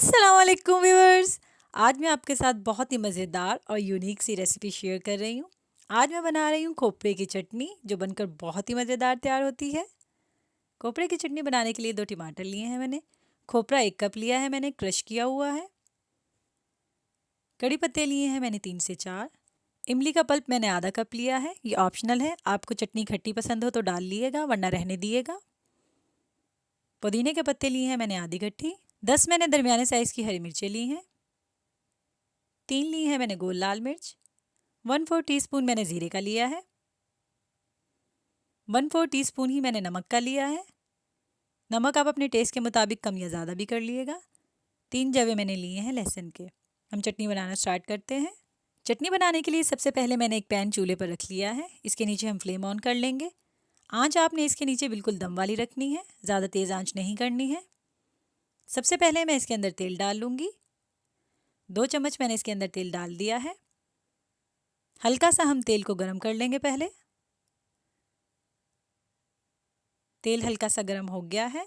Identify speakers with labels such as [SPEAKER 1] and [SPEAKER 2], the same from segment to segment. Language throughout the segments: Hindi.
[SPEAKER 1] अस्सलाम वालेकुम व्यूअर्स। आज मैं आपके साथ बहुत ही मज़ेदार और यूनिक सी रेसिपी शेयर कर रही हूँ। आज मैं बना रही हूँ खोपरे की चटनी, जो बनकर बहुत ही मज़ेदार तैयार होती है। खोपरे की चटनी बनाने के लिए 2 टमाटर लिए हैं मैंने। खोपरा 1 कप लिया है मैंने, क्रश किया हुआ है। कड़ी पत्ते लिए हैं मैंने 3 से 4। इमली का पल्प मैंने आधा कप लिया है, ये ऑप्शनल है। आपको चटनी खट्टी पसंद हो तो डाल लिएगा, वरना रहने दिएगा। पुदीने के पत्ते लिए हैं मैंने आधी गट्ठी। 10 मैंने दरमियाने साइज़ की हरी मिर्चें ली हैं। 3 ली है मैंने गोल लाल मिर्च। 1/4 टीस्पून मैंने ज़ीरे का लिया है। 1/4 टीस्पून ही मैंने नमक का लिया है। नमक आप अपने टेस्ट के मुताबिक कम या ज़्यादा भी कर लिएगा। 3 जवे मैंने लिए हैं लहसुन के। हम चटनी बनाना स्टार्ट करते हैं। चटनी बनाने के लिए सबसे पहले मैंने एक पैन चूल्हे पर रख लिया है। इसके नीचे हम फ्लेम ऑन कर लेंगे। आँच आपने इसके नीचे बिल्कुल दम वाली रखनी है, ज़्यादा तेज़ आँच नहीं करनी है। सबसे पहले मैं इसके अंदर तेल डाल लूँगी। 2 चम्मच मैंने इसके अंदर तेल डाल दिया है। हल्का सा हम तेल को गर्म कर लेंगे पहले। तेल हल्का सा गर्म हो गया है।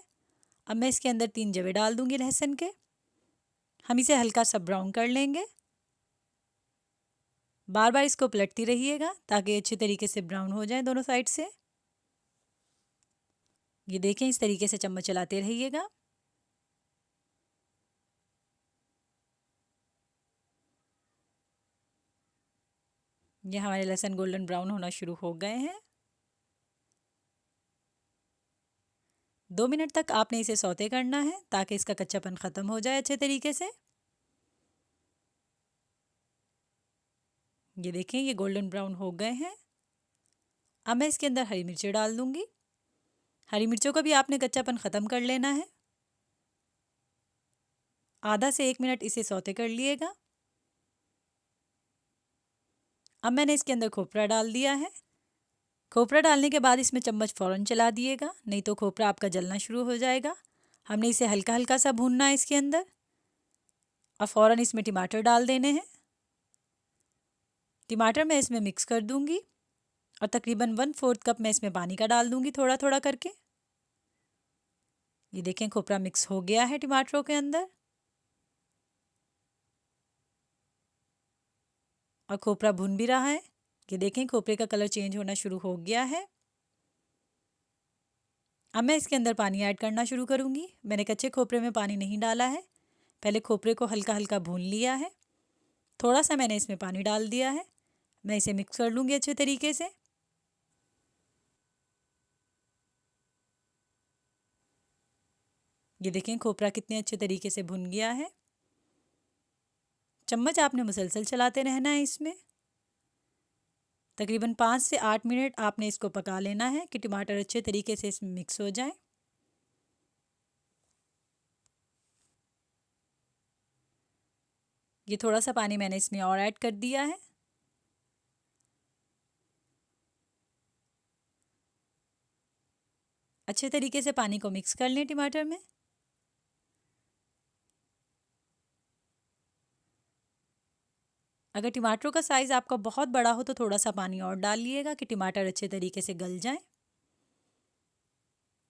[SPEAKER 1] अब मैं इसके अंदर 3 जवे डाल दूंगी लहसुन के। हम इसे हल्का सा ब्राउन कर लेंगे। बार बार इसको पलटती रहिएगा ताकि अच्छे तरीके से ब्राउन हो जाए दोनों साइड से। ये देखें, इस तरीके से चम्मच चलाते रहिएगा। ये हमारे लहसुन गोल्डन ब्राउन होना शुरू हो गए हैं। 2 मिनट तक आपने इसे सौते करना है ताकि इसका कच्चापन ख़त्म हो जाए अच्छे तरीके से। ये देखें, ये गोल्डन ब्राउन हो गए हैं। अब मैं इसके अंदर हरी मिर्चें डाल दूंगी। हरी मिर्चों का भी आपने कच्चापन ख़त्म कर लेना है। आधा से 1 मिनट इसे सौते कर लिएगा। अब मैंने इसके अंदर खोपरा डाल दिया है। खोपरा डालने के बाद इसमें चम्मच फ़ौरन चला दिएगा, नहीं तो खोपरा आपका जलना शुरू हो जाएगा। हमने इसे हल्का हल्का सा भूनना है इसके अंदर। अब फ़ौरन इसमें टमाटर डाल देने हैं। टमाटर मैं इसमें मिक्स कर दूंगी और तकरीबन 1/4 कप मैं इसमें पानी का डाल दूंगी, थोड़ा थोड़ा करके। ये देखें, खोपरा मिक्स हो गया है टमाटरों के अंदर और खोपरा भुन भी रहा है। ये देखें, खोपरे का कलर चेंज होना शुरू हो गया है। अब मैं इसके अंदर पानी ऐड करना शुरू करूंगी। मैंने कच्चे खोपरे में पानी नहीं डाला है, पहले खोपरे को हल्का हल्का भून लिया है। थोड़ा सा मैंने इसमें पानी डाल दिया है। मैं इसे मिक्स कर लूँगी अच्छे तरीके से। ये देखें, खोपरा कितने अच्छे तरीके से भुन गया है। चम्मच आपने मुसलसल चलाते रहना है इसमें। तकरीबन 5 से 8 मिनट आपने इसको पका लेना है कि टमाटर अच्छे तरीके से इसमें मिक्स हो जाए। ये थोड़ा सा पानी मैंने इसमें और ऐड कर दिया है। अच्छे तरीके से पानी को मिक्स कर लें टमाटर में। अगर टमाटरों का साइज़ आपका बहुत बड़ा हो तो थोड़ा सा पानी और डाल लिएगा कि टमाटर अच्छे तरीके से गल जाएं।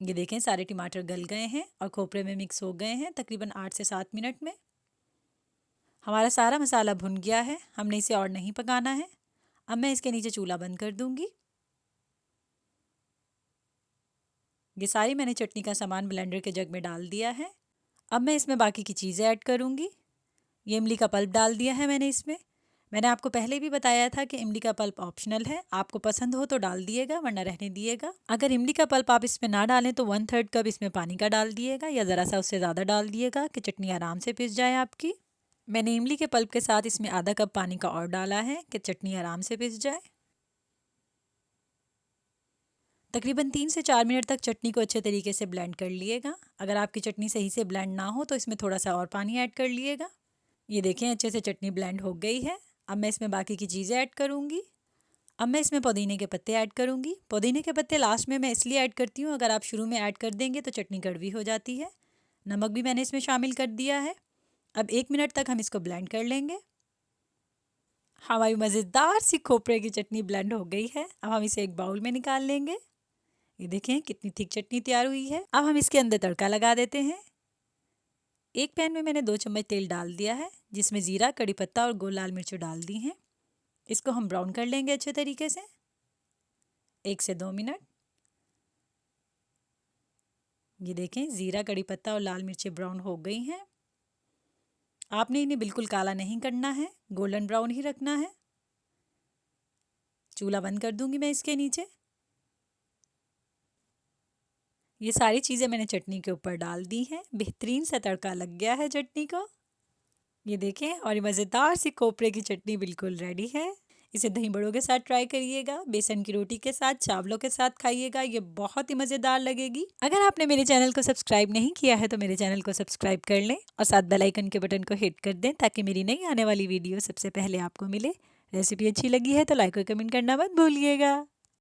[SPEAKER 1] ये देखें, सारे टमाटर गल गए हैं और खोपरे में मिक्स हो गए हैं तकरीबन 8 से 7 मिनट में। हमारा सारा मसाला भुन गया है, हमने इसे और नहीं पकाना है। अब मैं इसके नीचे चूल्हा बंद कर दूंगी। ये सारी मैंने चटनी का सामान ब्लेंडर के जग में डाल दिया है। अब मैं इसमें बाकी की चीज़ें ऐड करूँगी। ये इमली का पल्प डाल दिया है मैंने इसमें। मैंने आपको पहले भी बताया था कि इमली का पल्प ऑप्शनल है, आपको पसंद हो तो डाल दिएगा, वरना रहने दिएगा। अगर इमली का पल्प आप इसमें ना डालें तो 1/3 कप इसमें पानी का डाल दिएगा या ज़रा सा उससे ज़्यादा डाल दिएगा कि चटनी आराम से पिस जाए आपकी। मैंने इमली के पल्प के साथ इसमें आधा कप पानी का और डाला है कि चटनी आराम से पिस जाए। तकरीबन 3 से 4 मिनट तक चटनी को अच्छे तरीके से ब्लेंड कर लिएगा। अगर आपकी चटनी सही से ब्लेंड ना हो तो इसमें थोड़ा सा और पानी ऐड कर लिएगा। ये देखें, अच्छे से चटनी ब्लेंड हो गई है। अब मैं इसमें बाकी की चीज़ें ऐड करूँगी। अब मैं इसमें पुदीने के पत्ते ऐड करूँगी। पुदीने के पत्ते लास्ट में मैं इसलिए ऐड करती हूँ, अगर आप शुरू में ऐड कर देंगे तो चटनी कड़वी हो जाती है। नमक भी मैंने इसमें शामिल कर दिया है। अब 1 मिनट तक हम इसको ब्लेंड कर लेंगे। हमारी मज़ेदार सी खोपरे की चटनी ब्लेंड हो गई है। अब हम इसे एक बाउल में निकाल लेंगे। ये देखें, कितनी थिक चटनी तैयार हुई है। अब हम इसके अंदर तड़का लगा देते हैं। एक पैन में मैंने 2 चम्मच तेल डाल दिया है, जिसमें ज़ीरा, कड़ी पत्ता और गोल लाल मिर्च डाल दी हैं। इसको हम ब्राउन कर लेंगे अच्छे तरीके से 1 से 2 मिनट। ये देखें ज़ीरा, कड़ी पत्ता और लाल मिर्चें ब्राउन हो गई हैं। आपने इन्हें बिल्कुल काला नहीं करना है, गोल्डन ब्राउन ही रखना है। चूल्हा बंद कर दूंगी मैं इसके नीचे। ये सारी चीज़ें मैंने चटनी के ऊपर डाल दी हैं। बेहतरीन सा तड़का लग गया है चटनी को। ये देखें और ये मज़ेदार सी कोपरे की चटनी बिल्कुल रेडी है। इसे दही बड़ों के साथ ट्राई करिएगा, बेसन की रोटी के साथ, चावलों के साथ खाइएगा, ये बहुत ही मज़ेदार लगेगी। अगर आपने मेरे चैनल को सब्सक्राइब नहीं किया है तो मेरे चैनल को सब्सक्राइब कर लें और साथ बेल आइकन के बटन को हिट कर दें ताकि मेरी नई आने वाली वीडियो सबसे पहले आपको मिले। रेसिपी अच्छी लगी है तो लाइक और कमेंट करना मत भूलिएगा।